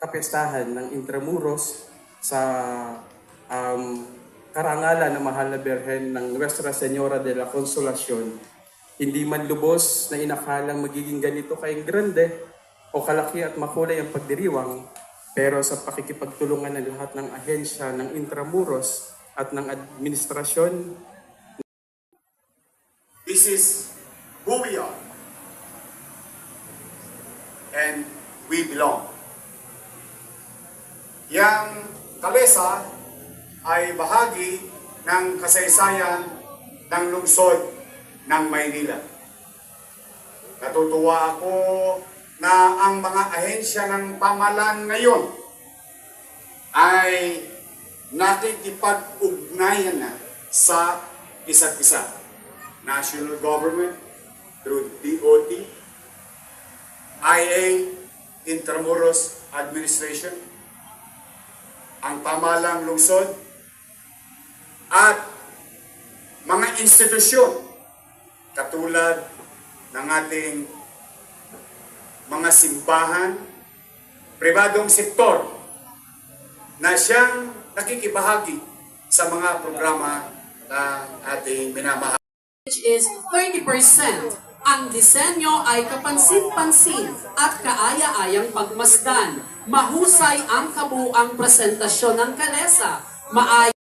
kapestahan ng Intramuros sa karangalan ng Mahal na Birhen ng Nuestra Señora de la Consolacion, hindi man lubos na inakalang magiging ganito kay grande o kalaki at makulay ang pagdiriwang, pero sa pakikipagtulungan ng lahat ng ahensya ng Intramuros at ng administrasyon, this is who we are and we belong. Yang Calesa ay bahagi ng kasaysayan ng lungsod ng Maynila. Natutuwa ako na ang mga ahensya ng pamahalaan ngayon ay nakikipag-ugnayan na sa isa't isa. National government through DOT, IA, Intramuros Administration, ang pamahalang lungsod, at mga institusyon katulad ng ating mga simbahan, pribadong sektor na siyang nakikibahagi sa mga programa ng ating minamahal. Which is 30%. Ang disenyo ay kapansin-pansin at kaaya-ayang pagmasdan. Mahusay ang kabuang presentasyon ng Calesa. Maayos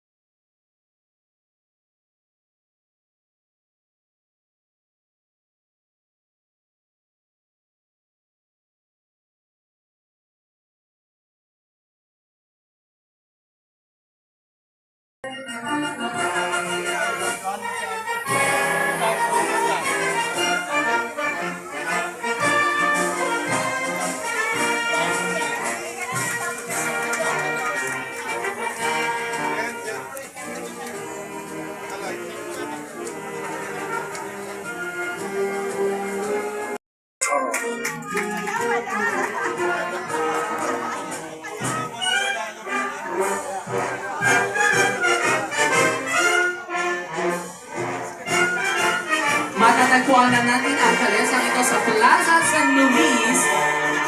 matatagpuan na natin ang Calesa ito sa Plaza San Luis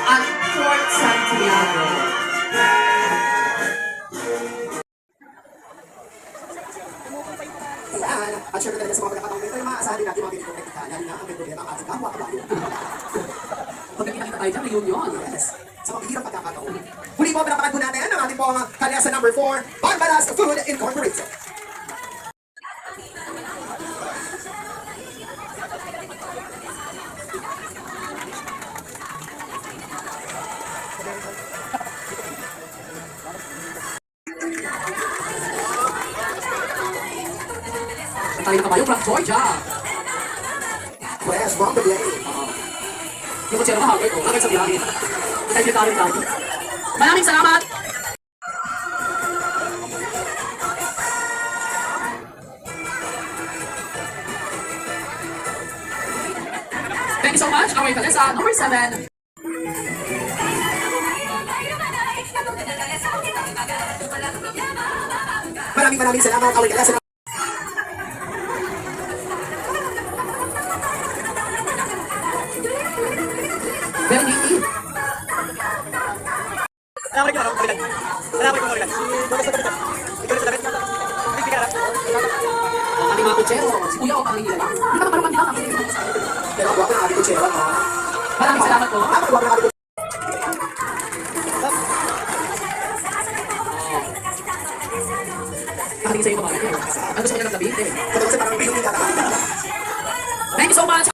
at Fort Santiago. At syempre talaga sa mga pagkakataong ito, maaasahan din natin mga ganitong teknika, lalo na ang problema ang ating kapwa kabayo. Pag nakita tayo dyan, reunion. Yes. Sa mga bihirang pagkakataon. Huli po, pinapakad po natin ang ating pong Calesa number 4, Barbaras Food Incorporated. Tayo na kabayo from Georgia. Fresh from the blade. Yung kutsero mahagay ko, hanggang sa biyahe. Thank you, Tarin Tarin. Maraming salamat! Thank you so much, our Calesa number 7. Maraming salamat, our Calesa. Very neat. Ang ating mga kutsero, si Kuya o Pangilinan lang. Hindi ka magkaroon nila kami. Pero ang guwapo ng ating kutsero. Maraming salamat po. Ang guwapo ng ating kutsero. Nakatingin sa iyo pa Ano gusto ko niya nagsabihin eh? Kasi parang pinong hindi kakakita. Thank you so much!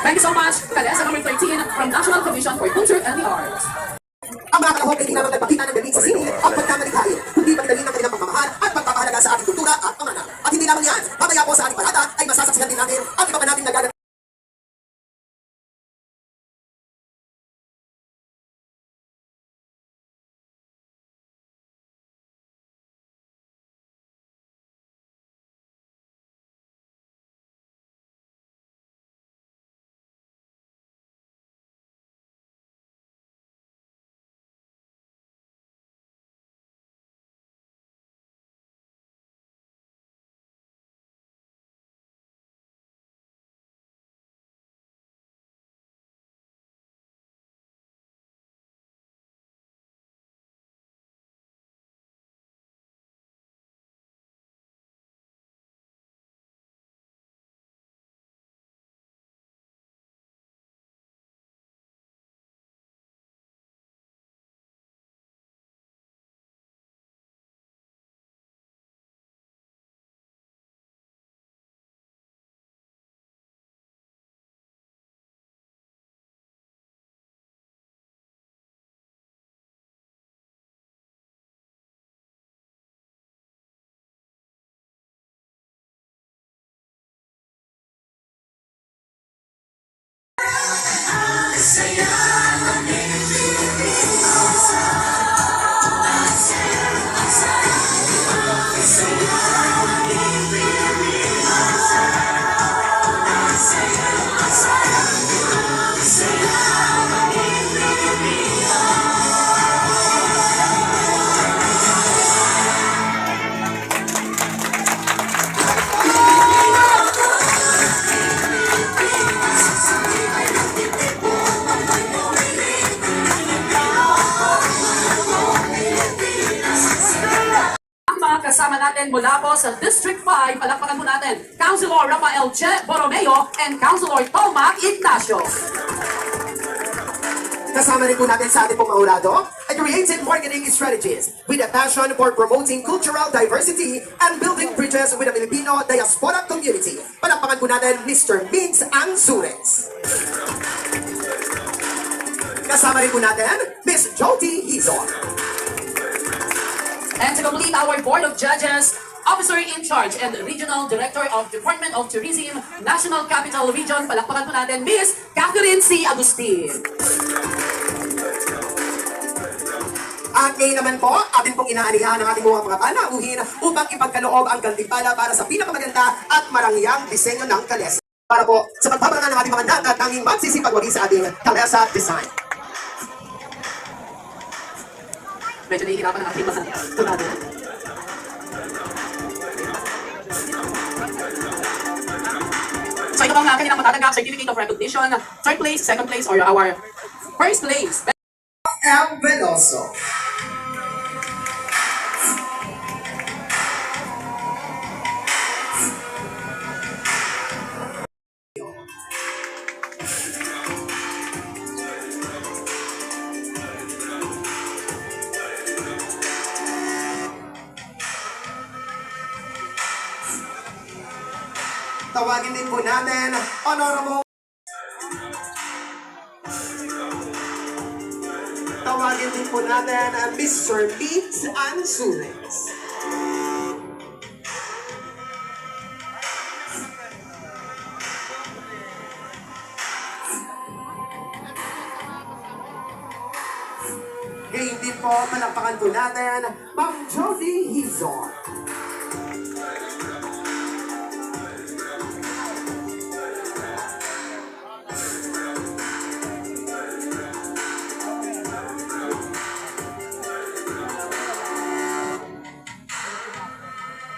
Thank you so much, Calesa number 13 from National Commission for Culture and the Arts. Ang mga kalahok ay hindi lamang nagpakita ng galing sa sini at pagkamalikhain, kundi pagdali ng kanilang pagmamahal at pagpapahalaga sa ating kultura at pamana. At hindi lamang yan, mamaya po sa ating parada ay masasaksihan din natin ang iba pa nating nagaganap. kasama natin mula po sa District 5, palakpakan po natin, Councilor Rafael Che Borromeo and Councilor Tomac Ignacio. Kasama rin po natin sa ating pong mahurado, a creative marketing strategist with a passion for promoting cultural diversity and building bridges with the Filipino diaspora community. Palakpakan po natin Mr. Vince Ansures. Kasama rin po natin Miss Jody Hizon. And to complete our Board of Judges, Officer in Charge and Regional Director of Department of Tourism, National Capital Region, palakpakan po natin Miss Catherine C. Agustin. At ngayon naman po, atin pong inaanihan ang ating mga panauhin upang ipagkaloob ang gantimpala para sa pinakamaganda at marangyang disenyo ng kalesa. Para po sa pagbabarangan ng ating mga data at tanging magsisipagwagi sa ating kalesa design. Medyo nahihirapan ang ating mga tunado. So ito bang kanilang matatanggap certificate of recognition, third place, second place, or our first place? M. Veloso. Tawagin din po natin, Honorable. Tawagin din po natin Mr. Vince Ansures. Ngayon din po, palakpakan po natin, Ma'am Jody Hizon.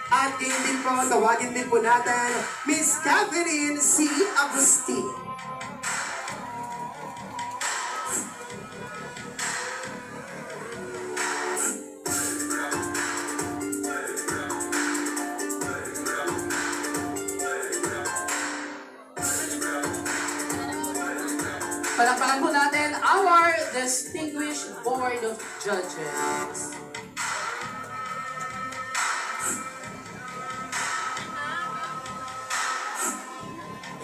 At ngayon din po, tawagin din po natin, Miss Catherine C. Agustin. Palakpakan po natin our distinguished Board of Judges.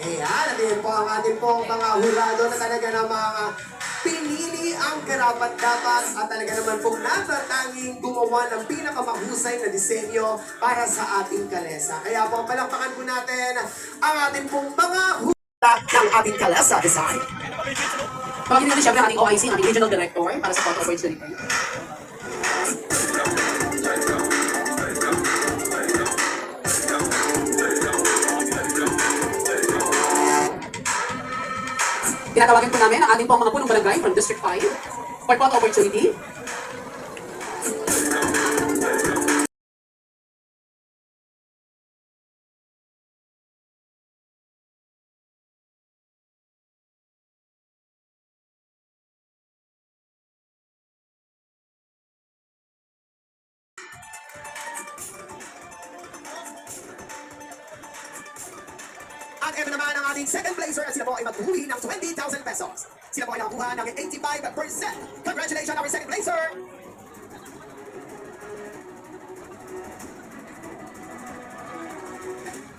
Ayan, natin po ang ating pong mga hurado na talaga namang pinili ang karapat-dapat at talaga naman pong natatanging gumawa ng pinakamahusay na disenyo para sa ating kalesa. Kaya po, palakpakan po natin ang ating pong mga hurado ng ating kalesa design. Pagin natin siyempre ang ating OIC, ang ating Regional Director, para sa Photo Awards Delivery. Tinatawagan po namin ang ating pong mga punong barangay from District 5 for photo opportunity. At ito naman ang ating second placer at sila po ay maghuhi ng 20,000 pesos. Sila po ay nakakuha ng 85%. Congratulations, our second placer!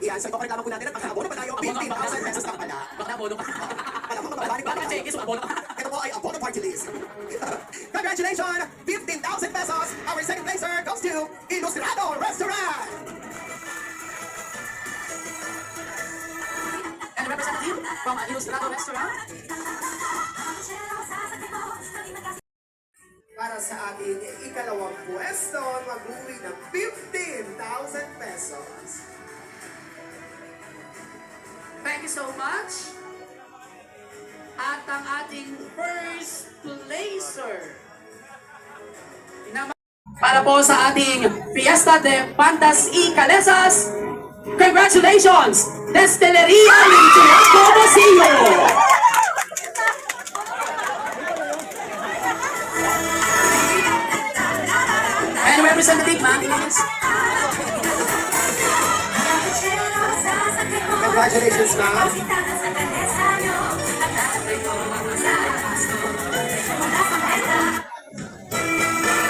Iyan, so ito pa reklamo po natin at magkakabono pa tayo 15,000 pesos na pala. Baka abono ka. Alam mo, mababalik pa Baka tayo. check is abono ka. Ito po ay abono party list. Congratulations! 15,000 pesos! Our second placer goes to Ilustrado Restaurant! And representative from Ilustrado Restaurant. Para sa ating ikalawang pwesto, mag-uwi ng 15,000 pesos. Thank you so much. At ang ating first placer para po sa ating Fiesta de Pantas y Calesas, congratulations! Destilería Lintiasco Basilio! And representative, ma'am, please. Congratulations, ma'am.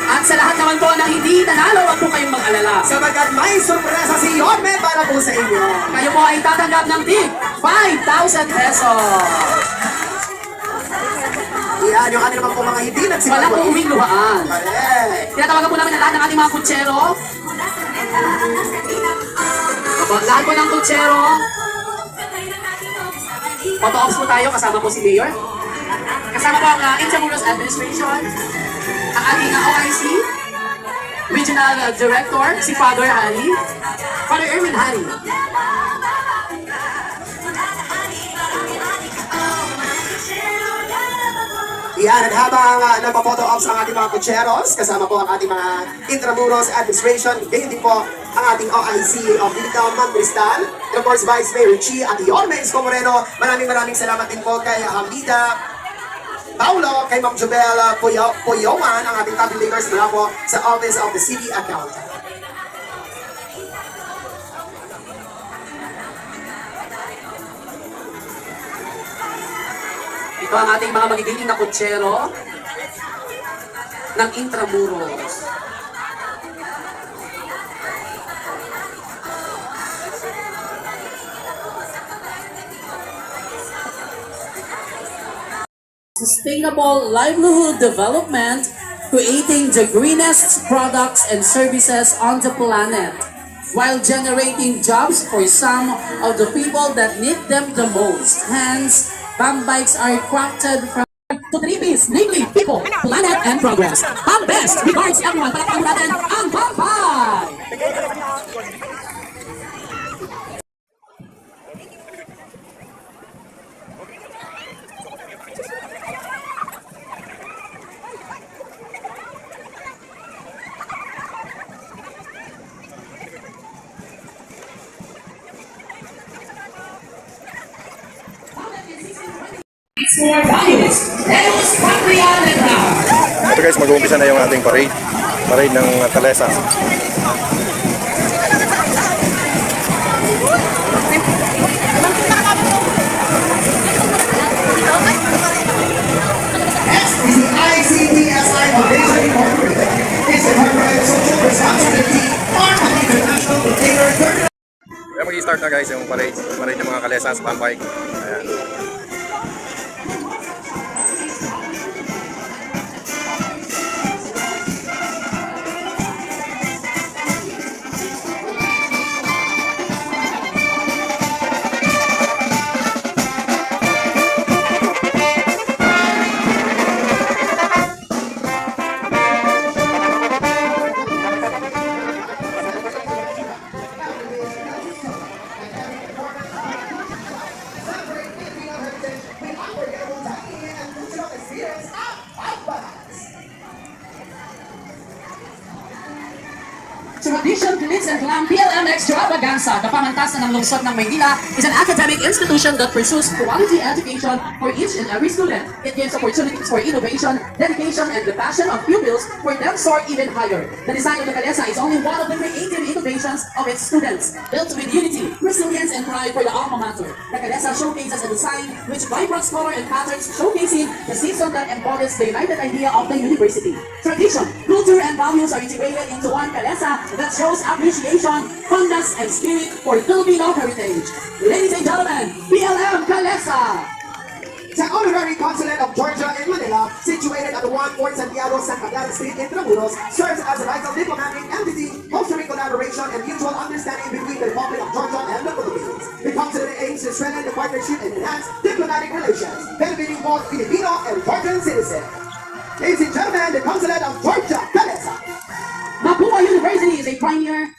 At sa lahat naman po na hindi nanalo, wag po kayong mag-alala. Sapagkat may sorpresa si Yorme para po sa inyo. Kayo po ay tatanggap ng tig 5,000 pesos. Yan, yung ano naman po mga hindi Wala nagsimula. po uming luhaan. Correct. Tinatawagan po namin ang lahat ng ating mga kutsero. Opo, lahat po ng kutsero. Photo-ops po tayo, kasama po si Mayor. Kasama po ang Intramuros Administration, ang ating OIC, Regional Director, si Father Hari, Father Erwin Hari. Yan, at habang nagpa-photo ops ang ating mga kutseros, kasama po ang ating mga Intramuros Administration, gayon din po ang ating OIC of Litaw, Ma'am Cristal, and of course Vice Mayor Chi at Yorme Isko Moreno. Maraming salamat din po kay Hamida Paulo, kay Ma'am Jobel Puyoman, ang ating tabulator mula po sa Office of the City Accountant. Ito ang ating mga magiging na kutsero ng Intramuros. Sustainable livelihood development, creating the greenest products and services on the planet, while generating jobs for some of the people that need them the most. Hence, BAM bikes are crafted from to three P's, namely people, planet, and progress. BAM best! Regards everyone, palakpakan natin ang BAM bike! For values, Deus Patria Letra. Ito guys, mag-uumpisa na yung ating parade. Parade ng Kalesa. Next is the ICTSI Foundation Incorporated. It's a corporate social responsibility arm of international container terminal. Kaya mag-i-start na guys yung parade. Parade ng mga Kalesa sa BAM bike. Ayan. Tradition, Glitz and Glam PLM Extravaganza, kapamantasan ng lungsod ng Maynila, is an academic institution that pursues quality education for each and every student. It gives opportunities for innovation, dedication, and the passion of pupils for them soar even higher. The design of the Kalesa is only one of the creative innovations of its students, built with unity, resilience, and pride for the alma mater. The Kalesa showcases a design which vibrant color and patterns, showcasing the season that embodies the united idea of the university. Tradition, culture, and values are integrated into one Kalesa that shows appreciation, fondness, and spirit for Filipino heritage. Ladies and gentlemen, PLM Kalesa! The Honorary Consulate of Georgia in Manila, situated at 1 Fort Santiago, San Cagayan Street, Intramuros, serves as a vital diplomatic entity, fostering collaboration and mutual understanding between the Republic of Georgia and the Philippines. The consulate aims to strengthen the partnership and enhance diplomatic relations, benefiting both Filipino and Georgian citizens. Ladies and gentlemen, the Consulate of Georgia, Kalesa. Mapua University is a premier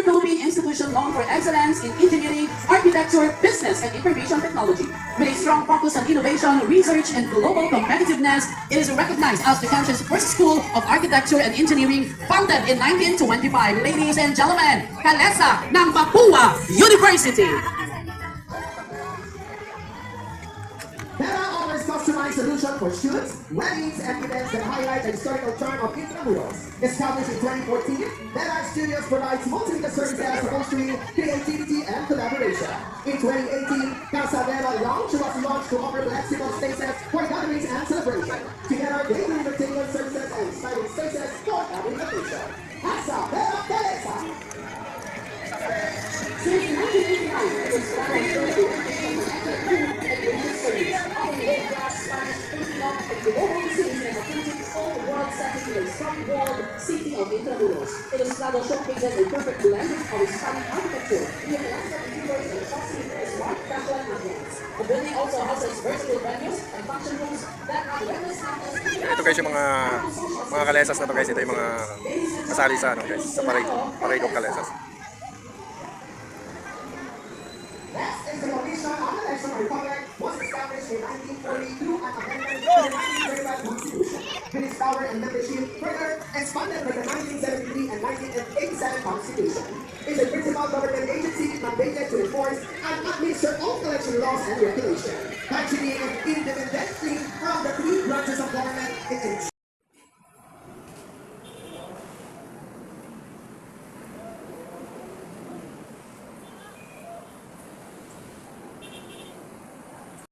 Philippine institution known for excellence in engineering, architecture, business, and information technology. With a strong focus on innovation, research, and global competitiveness, it is recognized as the country's first school of architecture and engineering, founded in 1925. Ladies and gentlemen, Kalesa ng Mapua University! Terra offers customized solutions for students, weddings, and events that highlight the historical charm of Intramuros. Established in 2014, Terra Studios provides multimedia services for fostering creativity and collaboration. In Casa Vera Lounge was launched to offer flexible spaces for gatherings and celebration. Together, daily entertainment services and inspiring spaces for every occasion. Casa Vera Teresa. Since 1989, it was established to the education and religious service, offering world-class Spanish curriculum and global cities and opportunity all the world setting in a strong walled city of Intramuros. It is now showcases a perfect blend of Hispanic architecture, neoclassical interiors, and classic smart casual ambience. The building also houses versatile venues and function rooms that have wellness centers. Ito guys yung mga kalesas na to guys. Ito yung mga kasali sa ano guys, sa parade of kalesas. Next is the Malaysia National Republic was established in 1942 and amended to the 1935 Constitution. With its power and membership further expanded by the 1973 and 1987 Constitution. It's a principal government agency mandated to enforce and administer all collection laws and regulations, functioning independently from the three branches of government.